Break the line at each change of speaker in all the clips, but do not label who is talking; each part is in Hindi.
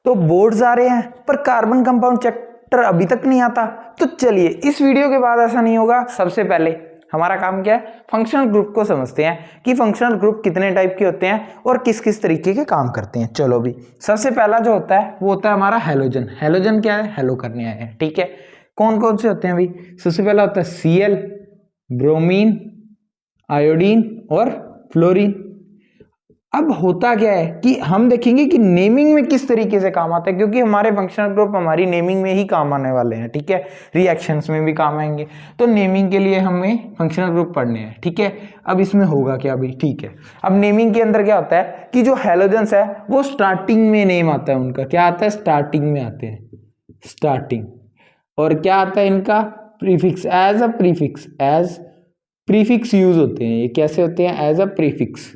तो बोर्ड्स आ रहे हैं पर कार्बन कंपाउंड चैप्टर अभी तक नहीं आता। तो चलिए इस वीडियो के बाद ऐसा नहीं होगा। सबसे पहले हमारा काम क्या है, फंक्शनल ग्रुप को समझते हैं कि फंक्शनल ग्रुप कितने टाइप के होते हैं और किस किस तरीके के काम करते हैं। चलो भी सबसे पहला जो होता है वो होता है हमारा हेलोजन। हेलोजन क्या है, हेलो करने आए हैं, ठीक है। कौन कौन से होते हैं भाई, सबसे पहला होता है Cl, ब्रोमीन, आयोडीन और फ्लोरीन। अब होता क्या है कि हम देखेंगे कि नेमिंग में किस तरीके से काम आता है, क्योंकि हमारे फंक्शनल ग्रुप हमारी नेमिंग में ही काम आने वाले हैं, ठीक है। रिएक्शंस में भी काम आएंगे, तो नेमिंग के लिए हमें फंक्शनल ग्रुप पढ़ने हैं, ठीक है। अब इसमें होगा क्या भाई, ठीक है। अब नेमिंग के अंदर क्या होता है कि जो हेलोजेंस है वो स्टार्टिंग में नेम आता है उनका, क्या आता है, स्टार्टिंग में आते हैं, स्टार्टिंग। और क्या आता है इनका, प्रीफिक्स, एज प्रीफिक्स यूज होते हैं। ये कैसे होते हैं, एज अ प्रीफिक्स।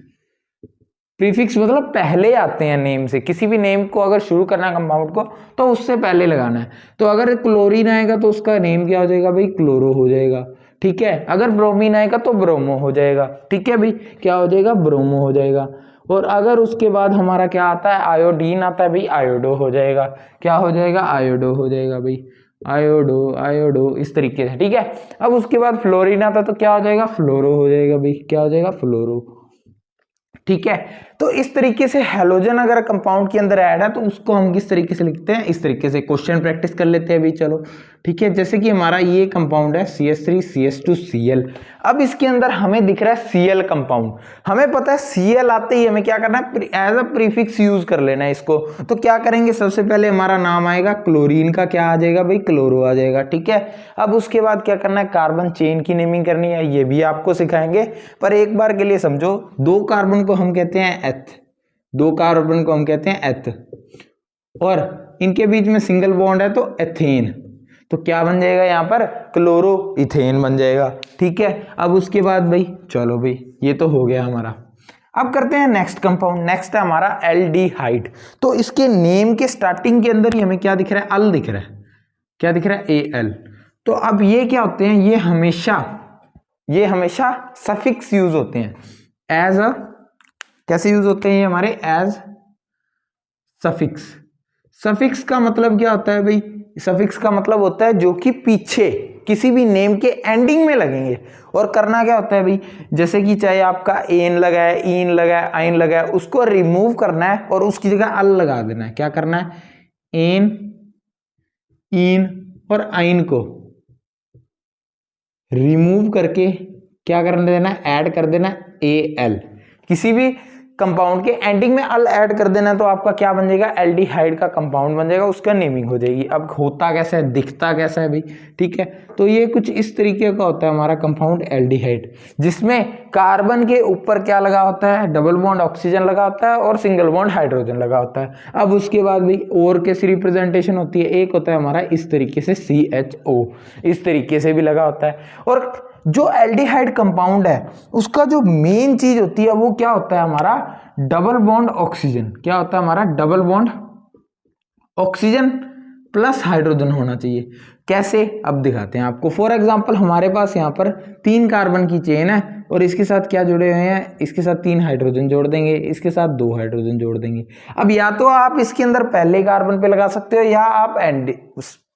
प्रीफिक्स मतलब पहले आते हैं नेम से। किसी भी नेम को अगर शुरू करना है कंपाउंड को तो उससे पहले लगाना है। तो अगर क्लोरीन आएगा तो उसका नेम क्या हो जाएगा भाई, क्लोरो हो जाएगा, ठीक है। अगर ब्रोमीन आएगा तो ब्रोमो हो जाएगा, ठीक है भाई, क्या हो जाएगा, ब्रोमो हो जाएगा। और अगर उसके बाद हमारा क्या आता है, आयोडीन आता है भाई, आयोडो हो जाएगा, क्या हो जाएगा, आयोडो हो जाएगा भाई, आयोडो इस तरीके से, ठीक है। अब उसके बाद फ्लोरीन आता है तो क्या हो जाएगा, फ्लोरो हो जाएगा भाई, क्या हो जाएगा, फ्लोरो, ठीक है। तो इस तरीके से हेलोजन अगर कंपाउंड के अंदर ऐड है तो उसको हम किस तरीके से लिखते हैं, इस तरीके से। क्वेश्चन प्रैक्टिस कर लेते हैं अभी, चलो ठीक है। जैसे कि हमारा ये कंपाउंड है CH3 CH2 Cl। अब इसके अंदर हमें दिख रहा है Cl कंपाउंड। हमें पता है Cl आते ही हमें क्या करना है, एज अ प्रीफिक्स यूज कर लेना है इसको। तो क्या करेंगे, सबसे पहले हमारा नाम आएगा क्लोरीन का, क्या आ जाएगा भाई, क्लोरो आ जाएगा, ठीक है। अब उसके बाद क्या करना है, कार्बन चेन की नेमिंग करनी है, ये भी आपको सिखाएंगे। पर एक बार के लिए समझो, दो कार्बन को हम कहते हैं एथ, दो कार्बन को हम कहते हैं एथ, और इनके बीच में सिंगल बॉन्ड है तो एथेन। तो क्या बन जाएगा यहाँ पर, क्लोरो इथेन बन जाएगा, ठीक है। अब उसके बाद भाई चलो भाई ये तो हो गया हमारा। अब करते हैं नेक्स्ट कंपाउंड। नेक्स्ट है हमारा एल्डिहाइड। तो इसके नेम के स्टार्टिंग के अंदर ही हमें क्या दिख रहा है, अल दिख रहा है, क्या दिख रहा है, Al। तो अब ये क्या होते हैं, ये हमेशा सफिक्स यूज होते हैं, एज अ, कैसे यूज होते हैं ये हमारे, एज सफिक्स। सफिक्स का मतलब क्या होता है भाई, सफिक्स का मतलब होता है जो कि पीछे किसी भी नेम के एंडिंग में लगेंगे। और करना क्या होता है भाई, जैसे कि चाहे आपका एन लगा है, ईन लगा है, आइन लगा है, उसको रिमूव करना है और उसकी जगह अल लगा देना है। क्या करना है, एन, ईन और आइन को रिमूव करके क्या कर देना, ऐड कर देना Al। किसी भी कंपाउंड के एंडिंग में अल ऐड कर देना तो आपका क्या बन जाएगा, एल्डिहाइड का कंपाउंड बन जाएगा, उसका नेमिंग हो जाएगी। अब होता कैसा है, दिखता कैसा है भाई, ठीक है। तो ये कुछ इस तरीके का होता है हमारा कंपाउंड एल्डिहाइड, जिसमें कार्बन के ऊपर क्या लगा होता है, डबल बॉन्ड ऑक्सीजन लगा होता है और सिंगल बॉन्ड हाइड्रोजन लगा होता है। अब उसके बाद भाई और कैसी रिप्रेजेंटेशन होती है, एक होता है हमारा इस तरीके से CHO, इस तरीके से भी लगा होता है। और जो एल्डिहाइड कंपाउंड है उसका जो मेन चीज होती है वो क्या होता है हमारा, डबल बॉन्ड ऑक्सीजन। क्या होता है हमारा, double bond oxygen plus hydrogen होना चाहिए। कैसे, अब दिखाते हैं आपको। फॉर एग्जांपल हमारे पास यहाँ पर 3 कार्बन की चेन है और इसके साथ क्या जुड़े हुए हैं, इसके साथ 3 हाइड्रोजन जोड़ देंगे, इसके साथ 2 हाइड्रोजन जोड़ देंगे। अब या तो आप इसके अंदर पहले कार्बन पे लगा सकते हो या आप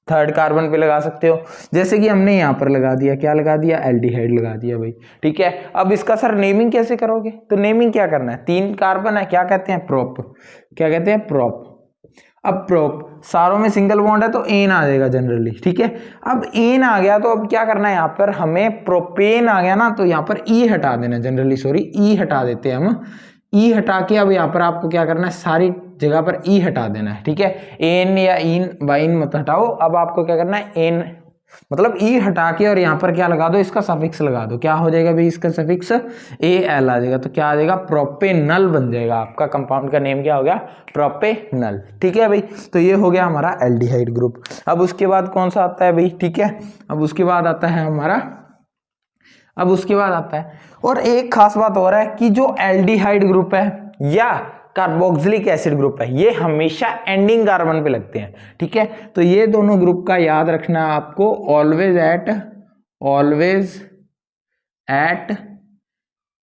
थर्ड कार्बन पे लगा सकते हो। जैसे कि हमने यहाँ पर लगा दिया, क्या लगा दिया, एल्डिहाइड लगा दिया भाई, ठीक है। अब इसका सर नेमिंग कैसे करोगे, तो नेमिंग क्या करना है, 3 कार्बन है, क्या कहते हैं, प्रोप, क्या कहते हैं, प्रोप। अब प्रोप सारों में सिंगल बॉन्ड है तो एन आ जाएगा जनरली, ठीक है। अब एन आ गया तो अब क्या करना है, यहाँ पर हमें प्रोपेन आ गया ना, तो यहाँ पर ई हटा देना, जनरली सॉरी ई हटा देते हैं हम, ई हटा के अब यहाँ पर आपको क्या करना है, सारी जगह पर ई हटा देना है, ठीक है। एन या इन वाइन मत हटाओ, अब आपको क्या करना है, एन मतलब ई हटा के और यहाँ पर क्या लगा दो, इसका सफिक्स लगा दो, क्या हो जाएगा भाई, इसका सफिक्स Al आ जाएगा। तो क्या आ जाएगा, प्रोपेनल बन जाएगा। आपका कंपाउंड का नेम क्या हो गया, प्रोपेनल, ठीक है भाई। तो ये हो गया हमारा एल्डिहाइड ग्रुप। अब उसके बाद कौन सा आता है भाई, ठीक है। अब उसके बाद आता है हमारा, अब उसके बाद आता है और एक खास बात और है कि जो एल्डिहाइड ग्रुप है या कार्बोक्सिलिक एसिड ग्रुप है, ये हमेशा एंडिंग कार्बन पे लगते हैं, ठीक है। तो ये दोनों ग्रुप का याद रखना है आपको, always at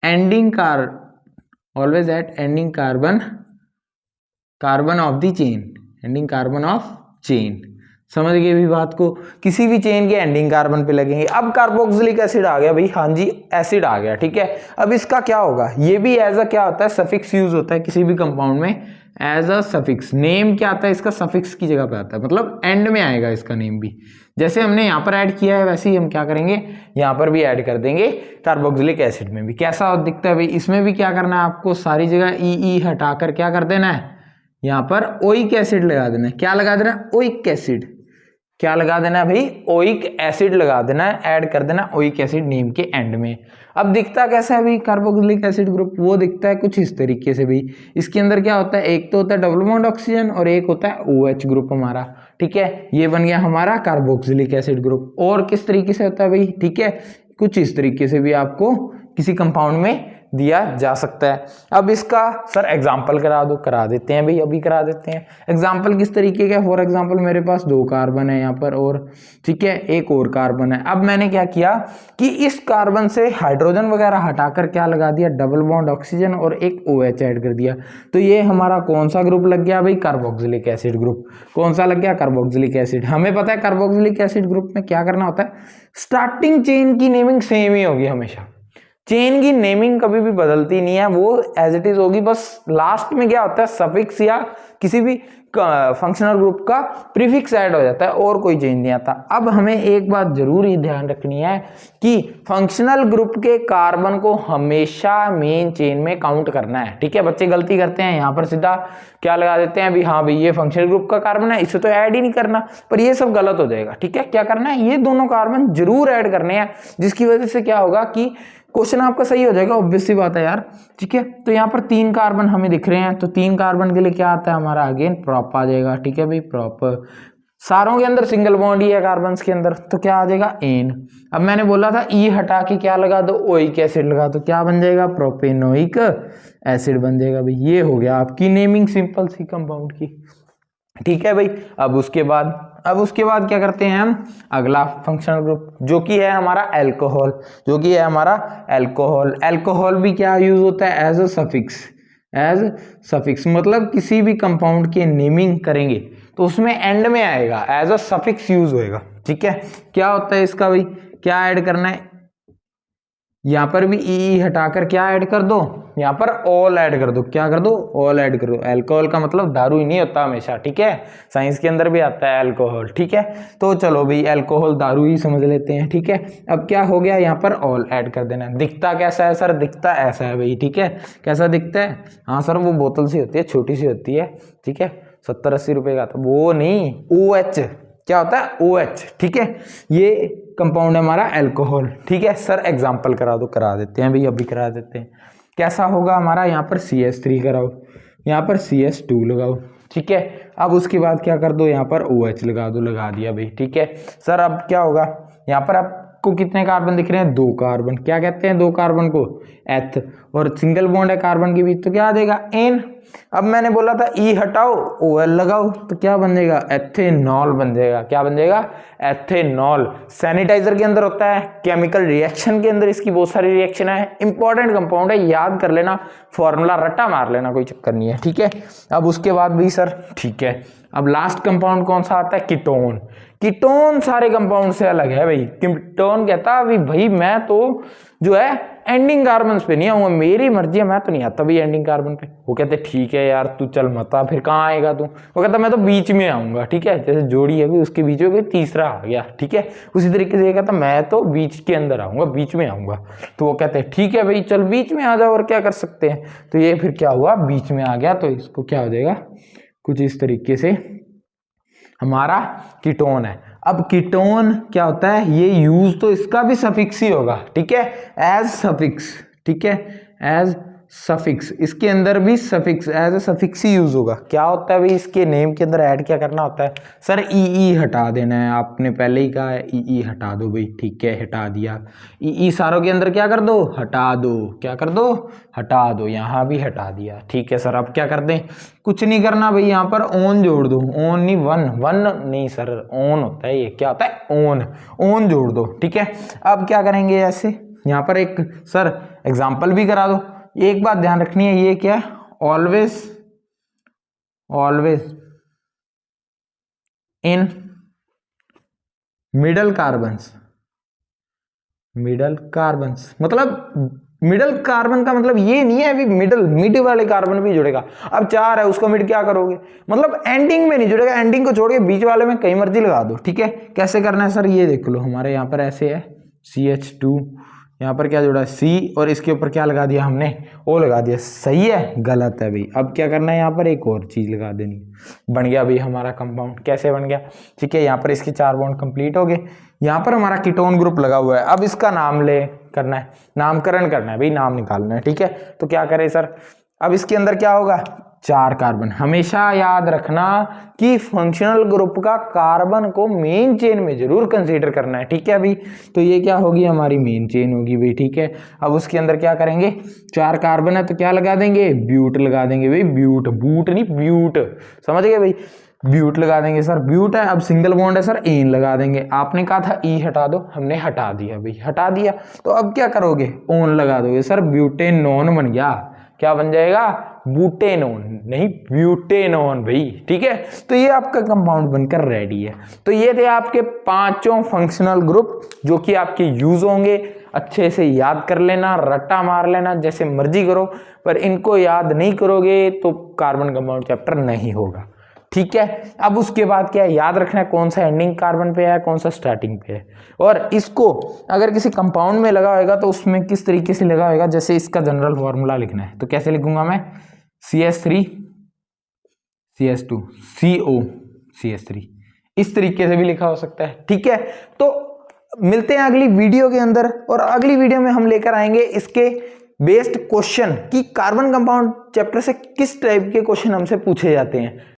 ending always at ending carbon of the chain, ending carbon of chain. समझ गए भी बात को, किसी भी चेन के एंडिंग कार्बन पे लगेंगे। अब कार्बोक्सिलिक एसिड आ गया भाई, हाँ जी एसिड आ गया, ठीक है। अब इसका क्या होगा, ये भी एज अ क्या होता है, सफिक्स यूज होता है किसी भी कंपाउंड में, एज अ सफिक्स। नेम क्या आता है इसका, सफिक्स की जगह पे आता है, मतलब एंड में आएगा इसका नेम भी। जैसे हमने यहाँ पर ऐड किया है वैसे ही हम क्या करेंगे, यहाँ पर भी ऐड कर देंगे कार्बोक्सिलिक एसिड में भी। कैसा दिखता है भाई, इसमें भी क्या करना है आपको, सारी जगह ई हटाकर क्या कर देना है, यहाँ पर ओइक एसिड लगा देना है। क्या लगा देना है, ओइक एसिड। क्या लगा देना है भाई, ओइक एसिड लगा देना है, ऐड कर देना ओइक एसिड नेम के एंड में। अब दिखता कैसा है भाई कार्बोक्सिलिक एसिड ग्रुप, वो दिखता है कुछ इस तरीके से भी। इसके अंदर क्या होता है, एक तो होता है डबल बॉन्ड ऑक्सीजन और एक होता है OH ग्रुप हमारा, ठीक है। ये बन गया हमारा कार्बोक्सिलिक एसिड ग्रुप। और किस तरीके से होता है भाई, ठीक है, कुछ इस तरीके से भी आपको किसी कंपाउंड में दिया जा सकता है। अब इसका सर एग्जाम्पल करा दो, करा देते हैं भाई, अभी करा देते हैं। एग्जाम्पल किस तरीके का, फॉर एग्जाम्पल मेरे पास 2 कार्बन है यहाँ पर और, ठीक है, एक और कार्बन है। अब मैंने क्या किया कि इस कार्बन से हाइड्रोजन वगैरह हटाकर क्या लगा दिया, डबल बॉन्ड ऑक्सीजन और एक OH ऐड कर दिया। तो ये हमारा कौन सा ग्रुप लग गया भाई, कार्बोक्सिलिक एसिड ग्रुप। कौन सा लग गया, कार्बोक्सिलिक एसिड। हमें पता है कार्बोक्सिलिक एसिड ग्रुप में क्या करना होता है, स्टार्टिंग चेन की नेमिंग सेम ही होगी हमेशा। चेन की नेमिंग कभी भी बदलती नहीं है, वो एज इट इज होगी। बस लास्ट में क्या होता है, सफिक्स या किसी भी फंक्शनल ग्रुप का प्रीफिक्स ऐड हो जाता है, और कोई चेंज नहीं आता। अब हमें एक बात जरूर ही ध्यान रखनी है कि फंक्शनल ग्रुप के कार्बन को हमेशा मेन चेन में काउंट करना है, ठीक है। बच्चे गलती करते हैं, यहाँ पर सीधा क्या लगा देते हैं, अभी हाँ भाई ये फंक्शनल ग्रुप का कार्बन है, इसे तो ऐड ही नहीं करना, पर ये सब गलत हो जाएगा, ठीक है। क्या करना है, ये दोनों कार्बन जरूर ऐड करने हैं, जिसकी वजह से क्या होगा कि क्वेश्चन आपका सही हो जाएगा, ऑब्वियस सी बात है यार, ठीक है। तो यहाँ पर 3 कार्बन हमें दिख रहे हैं, तो 3 कार्बन के लिए क्या आता है हमारा, अगेन प्रॉप आ जाएगा, ठीक है भाई, प्रॉप। सारों के अंदर सिंगल बॉन्ड ही है कार्बन के अंदर, तो क्या आ जाएगा, एन। अब मैंने बोला था ई हटा के क्या लगा दो, ओइक एसिड लगा, तो क्या बन जाएगा, प्रोपेनोइक एसिड बन जाएगा भाई। ये हो गया आपकी नेमिंग सिंपल सी कंपाउंड की, ठीक है भाई। अब उसके बाद क्या करते हैं हम, अगला फंक्शनल ग्रुप जो कि है हमारा अल्कोहल, जो कि है हमारा अल्कोहल। अल्कोहल भी क्या यूज होता है, एज अ सफिक्स, मतलब किसी भी कंपाउंड की नेमिंग करेंगे तो उसमें एंड में आएगा, एज अ सफिक्स यूज होएगा, ठीक है। क्या होता है इसका भाई, क्या ऐड करना है, यहाँ पर भी ई हटाकर क्या ऐड कर दो, यहाँ पर ऑल ऐड कर दो। क्या कर दो, ऑल ऐड कर दो। अल्कोहल का मतलब दारू ही नहीं होता हमेशा, ठीक है, साइंस के अंदर भी आता है अल्कोहल, ठीक है। तो चलो भाई अल्कोहल दारू ही समझ लेते हैं, ठीक है। अब क्या हो गया, यहाँ पर ऑल ऐड कर देना। दिखता कैसा है सर, दिखता ऐसा है भाई, ठीक है। कैसा दिखता है, हाँ सर वो बोतल सी होती है, छोटी सी होती है, ठीक है, 70-80 रुपए का, तो वो नहीं, OH क्या होता है, OH, ठीक है। ये कंपाउंड है हमारा अल्कोहल, ठीक है। सर एग्जांपल करा दो, करा देते हैं भाई, अभी करा देते हैं। कैसा होगा हमारा, यहाँ पर CH3 कराओ, यहाँ पर CH2 लगाओ, ठीक है। अब उसके बाद क्या कर दो, यहाँ पर OH लगा दो, लगा दिया भाई, ठीक है। सर अब क्या होगा, यहाँ पर आपको कितने कार्बन दिख रहे हैं, 2 कार्बन। क्या कहते हैं 2 कार्बन को, एथ, और सिंगल बॉन्ड है कार्बन के बीच, तो क्या आ जाएगा, एन। अब मैंने बोला था ई हटाओ OL लगाओ, तो क्या बन जाएगा, एथेनॉल बन जाएगा। क्या बन जाएगा, एथेनॉल। सैनिटाइजर के अंदर होता है, केमिकल रिएक्शन के अंदर इसकी बहुत सारी रिएक्शन है, इंपॉर्टेंट कंपाउंड है, याद कर लेना, फॉर्मूला रट्टा मार लेना, कोई चक्कर नहीं है, ठीक है। अब उसके बाद भी सर, ठीक है, अब लास्ट कंपाउंड कौन सा आता है, कीटोन। कीटोन सारे कंपाउंड से अलग है भाई। कीटोन कहता है भाई मैं तो जो है एंडिंग कार्बन पे नहीं आऊंगा, मेरी मर्जी है, मैं तो नहीं आता भाई एंडिंग कार्बन पे। वो कहते ठीक है यार तू चल मता, फिर कहाँ आएगा तू, वो कहता मैं तो बीच में आऊंगा, ठीक है। जैसे जोड़ी है उसके बीच में कोई तीसरा आ गया, ठीक है। उसी तरीके से कहता मैं तो बीच के अंदर आऊंगा, बीच में आऊंगा, तो वो कहते हैं ठीक है भाई चल बीच में आ जाओ, और क्या कर सकते हैं। तो ये फिर क्या हुआ, बीच में आ गया, तो इसको क्या हो जाएगा, कुछ इस तरीके से हमारा कीटोन है। अब कीटोन क्या होता है, ये यूज तो इसका भी सफिक्स ही होगा, ठीक है, एज सफिक्स, ठीक है, एज सफिक्स। इसके अंदर भी सफिक्स, एज अ सफिक्स ही यूज होगा। क्या होता है भाई, इसके नेम के अंदर ऐड क्या करना होता है, सर ई हटा देना है। आपने पहले ही कहा है ई हटा दो भाई, ठीक है, हटा दिया। ई सारों के अंदर क्या कर दो, हटा दो। क्या कर दो, हटा दो। यहाँ भी हटा दिया, ठीक है सर। अब क्या कर दें, कुछ नहीं करना भाई, यहाँ पर ओन जोड़ दो। ओन नहीं, वन नहीं सर, ओन होता है ये। क्या होता है, ओन जोड़ दो, ठीक है। अब क्या करेंगे, ऐसे यहाँ पर एक सर एग्जाम्पल भी करा दो। एक बात ध्यान रखनी है, ये क्या है, always in middle carbons, middle carbons मतलब मिडल कार्बन का मतलब ये नहीं है अभी मिड वाले कार्बन भी जुड़ेगा। अब 4 है उसका मिड क्या करोगे, मतलब एंडिंग में नहीं जुड़ेगा, एंडिंग को छोड़ के बीच वाले में कहीं मर्जी लगा दो, ठीक है। कैसे करना है सर, ये देख लो, हमारे यहाँ पर ऐसे है CH2, यहाँ पर क्या जुड़ा है C, और इसके ऊपर क्या लगा दिया हमने, O लगा दिया। सही है, गलत है भाई। अब क्या करना है, यहाँ पर एक और चीज लगा देनी, बन गया भाई हमारा कंपाउंड। कैसे बन गया, ठीक है, यहाँ पर इसके 4 बॉन्ड कंप्लीट हो गए, यहाँ पर हमारा कीटोन ग्रुप लगा हुआ है। अब इसका नाम करना है, नामकरण करना है भाई, नाम निकालना है, ठीक है। तो क्या करें सर, अब इसके अंदर क्या होगा, 4 कार्बन। हमेशा याद रखना कि फंक्शनल ग्रुप का कार्बन को मेन चेन में जरूर कंसीडर करना है, ठीक है भाई। तो ये क्या होगी, हमारी मेन चेन होगी भाई, ठीक है। अब उसके अंदर क्या करेंगे, 4 कार्बन है तो क्या लगा देंगे, ब्यूट लगा देंगे भाई, ब्यूट, बूट नहीं ब्यूट, समझ गए भाई, ब्यूट लगा देंगे सर, ब्यूट है। अब सिंगल बॉन्ड है सर, एन लगा देंगे। आपने कहा था ई हटा दो, हमने हटा दिया भाई, हटा दिया। तो अब क्या करोगे, ओन लगा दोगे सर, ब्यूटेनोन बन गया। क्या बन जाएगा, ब्यूटेनोन नहीं ब्यूटेनोन भाई, ठीक है। तो ये आपका कंपाउंड बनकर रेडी है। तो ये थे आपके 5 फंक्शनल ग्रुप जो कि आपके यूज होंगे। अच्छे से याद कर लेना, रट्टा मार लेना, जैसे मर्जी करो, पर इनको याद नहीं करोगे तो कार्बन कंपाउंड चैप्टर नहीं होगा, ठीक है। अब उसके बाद क्या है, याद रखना है कौन सा एंडिंग कार्बन पे है, कौन सा स्टार्टिंग पे है। और इसको अगर किसी कंपाउंड में लगा होगा तो उसमें किस तरीके से लगा होगा, जैसे इसका जनरल फॉर्मूला लिखना है तो कैसे लिखूंगा मैं, CH3 CH2 CO CH3, इस तरीके से भी लिखा हो सकता है, ठीक है। तो मिलते हैं अगली वीडियो के अंदर, और अगली वीडियो में हम लेकर आएंगे इसके बेस्ड क्वेश्चन कि कार्बन कंपाउंड चैप्टर से किस टाइप के क्वेश्चन हमसे पूछे जाते हैं।